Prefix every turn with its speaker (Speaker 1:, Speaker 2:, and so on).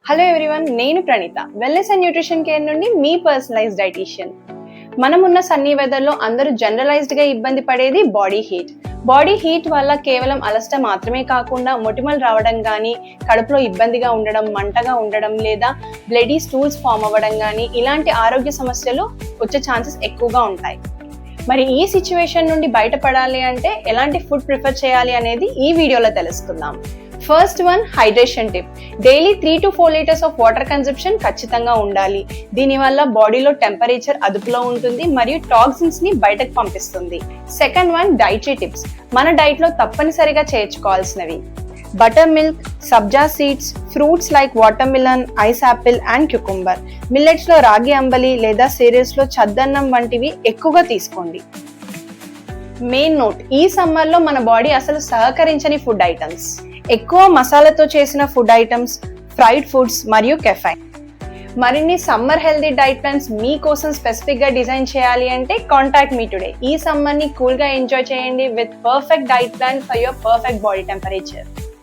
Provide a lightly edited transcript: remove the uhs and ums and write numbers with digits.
Speaker 1: Hello everyone, నేను Praneetha, wellness and nutrition care నుండి మీ పర్సనలైజ్డ్ డైటీషియన్. మనమున్న సన్నీ వెదర్లో అందరూ జనరలైజ్డ్గా ఇబ్బంది పడేది బాడీ హీట్. బాడీ హీట్ వల్ల కేవలం అలసట మాత్రమే కాకుండా మొటిమలు రావడం కానీ, కడుపులో ఇబ్బందిగా ఉండడం, మంటగా ఉండడం లేదా బ్లడీ స్టూల్స్ ఫామ్ అవ్వడం కానీ ఇలాంటి ఆరోగ్య సమస్యలు వచ్చే ఛాన్సెస్ ఎక్కువగా ఉంటాయి. మరి ఈ సిచ్యువేషన్ నుండి బయటపడాలి అంటే ఎలాంటి ఫుడ్ ప్రిఫర్ చేయాలి అనేది ఈ వీడియోలో తెలుసుకుందాం. First one, hydration tip. Daily 3 to 4 litres of water consumption ఖచ్చితంగా ఉండాలి. దీనివల్ల బాడీలో టెంపరేచర్ అదుపులో ఉంటుంది మరియు టాక్సిన్స్ ని బయటకు పంపిస్తుంది. Second one, dietary tips. మన డైట్ లో తప్పనిసరిగా చేర్చుకోవాల్సినవి: butter milk, sabja seeds, fruits like watermelon, ice apple and cucumber. Millets లో రాగి అంబలి లేదా సిరియల్స్ లో చద్దన్నం వంటివి ఎక్కువగా తీసుకోండి. మెయిన్ నోట్, ఈ సమ్మర్ లో మన బాడీ అసలు సహకరించని ఫుడ్ ఐటమ్స్: ఎక్కువ మసాలాతో చేసిన ఫుడ్ ఐటమ్స్, ఫ్రైడ్ ఫుడ్స్ మరియు కెఫైన్. మరిన్ని సమ్మర్ హెల్దీ డైట్ ప్లాన్స్ మీకోసం స్పెసిఫిక్ గా డిజైన్ చేయాలి అంటే కాంటాక్ట్ మీ టుడే. ఈ సమ్మర్ ని కూల్ గా ఎంజాయ్ చేయండి with perfect diet plan for your perfect body temperature.